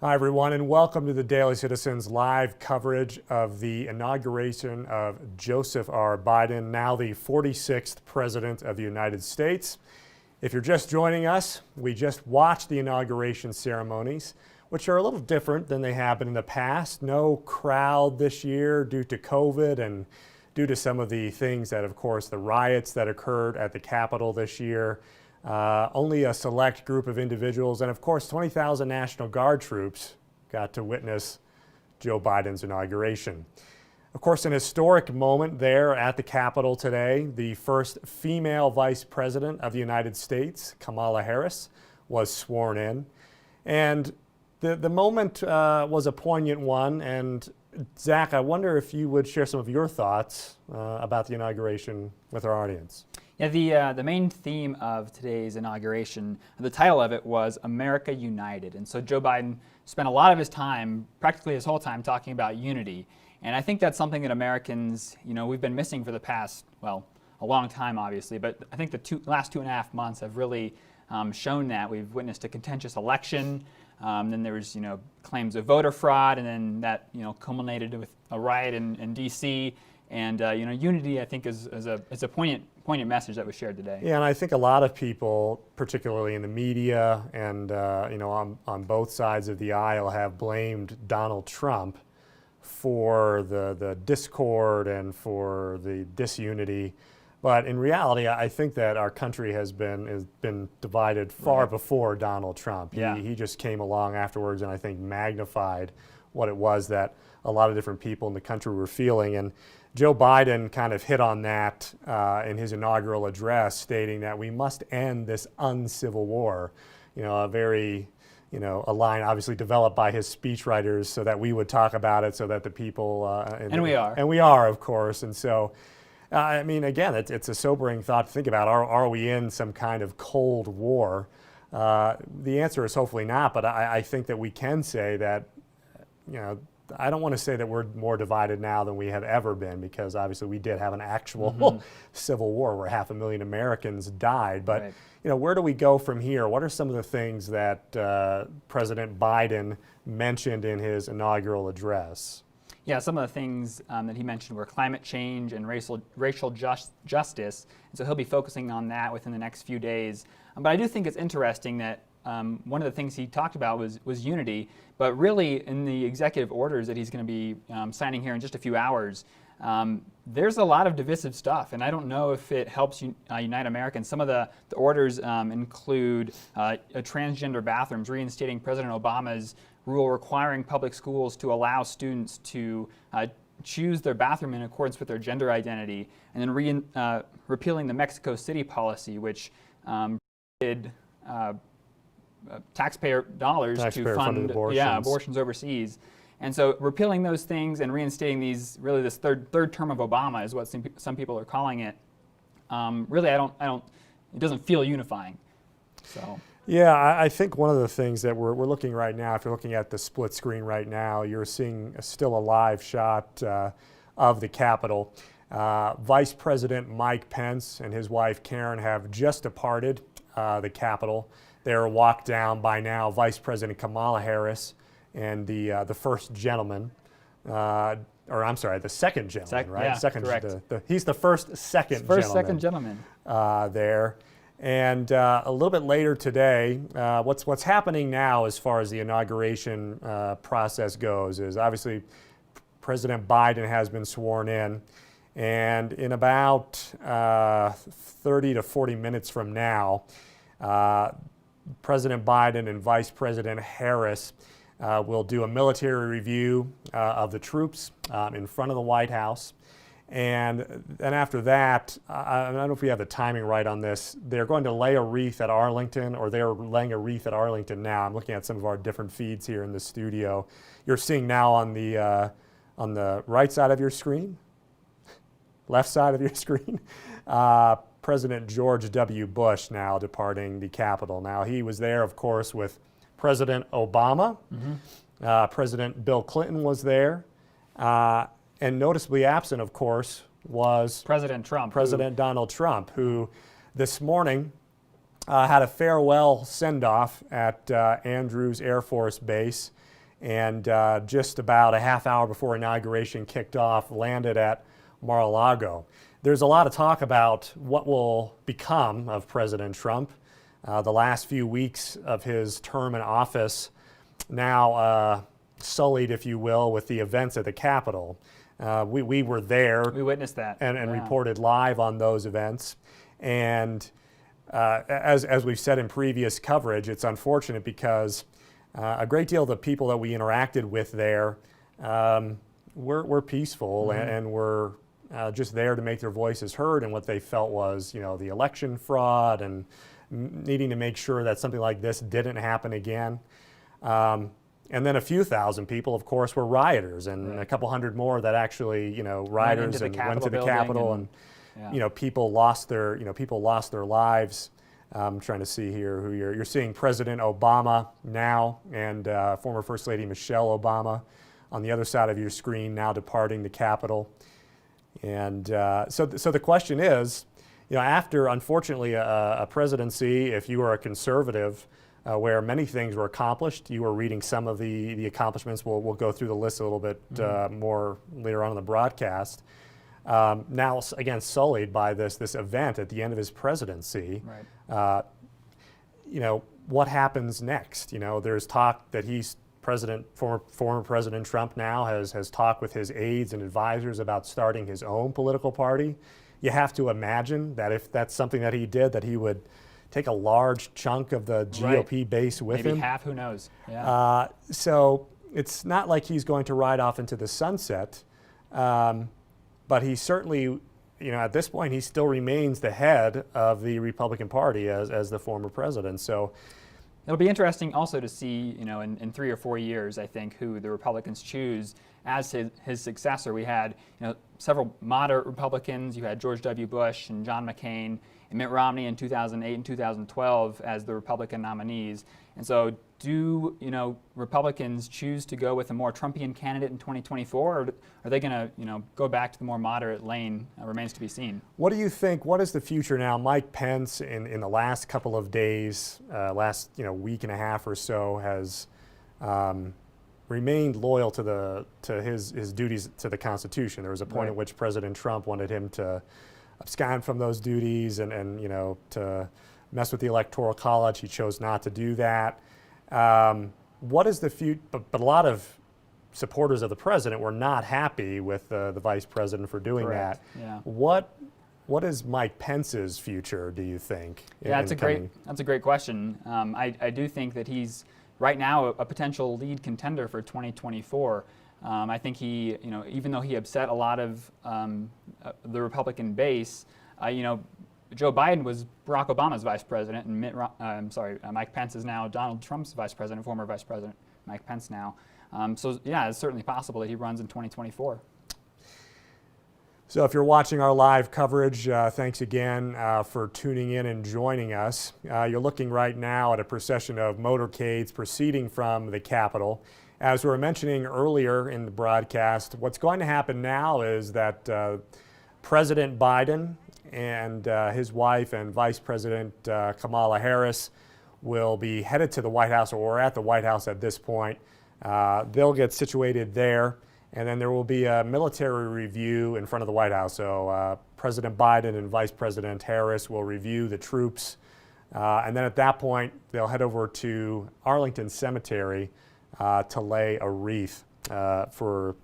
Hi, everyone, and welcome to the Daily Citizen's live coverage of the inauguration of Joseph R. Biden, now the 46th President of the United States. If you're just joining us, we just watched the inauguration ceremonies, which are a little different than they have been in the past. No crowd this year due to COVID and due to some of the things that, of course, the riots that occurred at the Capitol this year. Only a select group of individuals and, of course, 20,000 National Guard troops got to witness Joe Biden's inauguration. Of course, an historic moment there at the Capitol today. The first female vice president of the United States, Kamala Harris, was sworn in. And the moment was a poignant one. And Zach, I wonder if you would share some of your thoughts about the inauguration with our audience. Yeah, the main theme of today's inauguration, the title of it was America United. And so Joe Biden spent a lot of his time, practically his whole time, talking about unity. And I think that's something that Americans, we've been missing for the past, a long time, obviously. But I think the last 2.5 months have really shown that. We've witnessed a contentious election. Then there was, claims of voter fraud, and then that, culminated with a riot in D.C. And unity, I think, is a poignant message that was shared today. Yeah, and I think a lot of people, particularly in the media and on both sides of the aisle, have blamed Donald Trump for the discord and for the disunity. But in reality, I think that our country has been divided far before Donald Trump. He just came along afterwards and I think magnified what it was that a lot of different people in the country were feeling. And Joe Biden kind of hit on that in his inaugural address, stating that we must end this uncivil war. A very, a line obviously developed by his speechwriters so that we would talk about it, so that the people and we are, of course. And so, again, it's a sobering thought to think about. Are we in some kind of Cold War? The answer is hopefully not. But I think that we can say that, I don't want to say that we're more divided now than we have ever been, because obviously we did have an actual civil war where 500,000 Americans died. But where do we go from here? What are some of the things that President Biden mentioned in his inaugural address? Yeah, some of the things that he mentioned were climate change and racial justice. And so he'll be focusing on that within the next few days. But I do think it's interesting that one of the things he talked about was unity, but really in the executive orders that he's going to be signing here in just a few hours, there's a lot of divisive stuff, and I don't know if it helps unite Americans. Some of the orders include transgender bathrooms, reinstating President Obama's rule requiring public schools to allow students to choose their bathroom in accordance with their gender identity, and then repealing the Mexico City policy, which did taxpayer dollars to fund abortions overseas. And so repealing those things and reinstating this third term of Obama is what some people are calling it. Really, it doesn't feel unifying. So. Yeah, I think one of the things that we're looking right now, if you're looking at the split screen right now, you're seeing still a live shot of the Capitol. Vice President Mike Pence and his wife Karen have just departed the Capitol. They're walked down by now Vice President Kamala Harris and the first gentleman, the second gentleman, right? Yeah, second, correct. He's the second gentleman there. And a little bit later today, what's happening now as far as the inauguration process goes is obviously President Biden has been sworn in, and in about 30 to 40 minutes from now, President Biden and Vice President Harris will do a military review of the troops in front of the White House. And then after that, I don't know if we have the timing right on this, they're going to lay a wreath at Arlington, or they're laying a wreath at Arlington now. I'm looking at some of our different feeds here in the studio. You're seeing now on the right side of your screen, left side of your screen, President George W. Bush now departing the Capitol. Now, he was there, of course, with President Obama. President Bill Clinton was there. And noticeably absent, of course, was President Donald Trump, who this morning had a farewell send-off at Andrews Air Force Base. and just about a half hour before inauguration kicked off, landed at Mar-a-Lago. There's a lot of talk about what will become of President Trump. The last few weeks of his term in office now sullied, if you will, with the events at the Capitol. We were there. We witnessed that. And reported live on those events. And as we've said in previous coverage, it's unfortunate because a great deal of the people that we interacted with there were peaceful and were just there to make their voices heard, and what they felt was, the election fraud and needing to make sure that something like this didn't happen again. And then a few thousand people, of course, were rioters, and a couple hundred more that actually, rioters and went to the Capitol, and people lost their, lives. I'm trying to see here who you're seeing President Obama now, and former First Lady Michelle Obama on the other side of your screen, now departing the Capitol. And so the question is, after, unfortunately, a presidency, if you were a conservative, where many things were accomplished, you were reading some of the accomplishments. We'll go through the list a little bit more later on in the broadcast. Now, again, sullied by this event at the end of his presidency. Right. What happens next? There's talk that former President Trump now has talked with his aides and advisors about starting his own political party. You have to imagine that if that's something that he did, that he would take a large chunk of the GOP base with him. Maybe half, who knows? Yeah. So it's not like he's going to ride off into the sunset, but he certainly, at this point, he still remains the head of the Republican Party as the former president. So it'll be interesting also to see, in 3 or 4 years, I think, who the Republicans choose as his successor. We had, several moderate Republicans. You had George W. Bush and John McCain and Mitt Romney in 2008 and 2012 as the Republican nominees. And so do, Republicans choose to go with a more Trumpian candidate in 2024, or are they going to, go back to the more moderate lane? Remains to be seen. What do you think? What is the future now? Mike Pence, in the last couple of days, last week and a half or so, has remained loyal to his duties to the Constitution. There was a point at which President Trump wanted him to abscond from those duties and to mess with the Electoral College. He chose not to do that. What is the future? But a lot of supporters of the president were not happy with the vice president for doing Correct. that. Yeah. What is Mike Pence's future, do you think? Yeah, that's a great question. I do think that he's right now a potential lead contender for 2024. I think he, even though he upset a lot of the Republican base, Joe Biden was Barack Obama's vice president, and Mike Pence is now Donald Trump's vice president, former vice president Mike Pence now. So yeah, it's certainly possible that he runs in 2024. So if you're watching our live coverage, thanks again for tuning in and joining us. You're looking right now at a procession of motorcades proceeding from the Capitol. As we were mentioning earlier in the broadcast, what's going to happen now is that President Biden and his wife and Vice President Kamala Harris will be headed to the White House, or at the White House at this point. They'll get situated there, and then there will be a military review in front of the White House. So President Biden and Vice President Harris will review the troops, and then at that point, they'll head over to Arlington Cemetery to lay a wreath for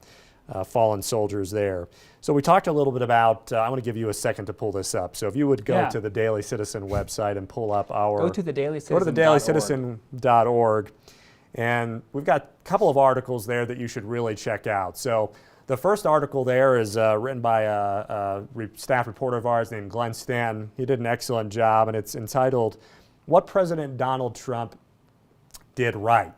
fallen soldiers there. So we talked a little bit about, I want to give you a second to pull this up. So if you would go to the Daily Citizen website and pull up our... Go to thedailyscitizen.org. thedailyscitizen.org. And we've got a couple of articles there that you should really check out. So the first article there is written by a staff reporter of ours named Glenn Stanton. He did an excellent job, and it's entitled, "What President Donald Trump Did Right."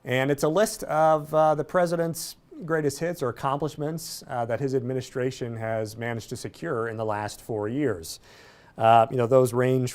And it's a list of the president's greatest hits or accomplishments that his administration has managed to secure in the last 4 years. Those range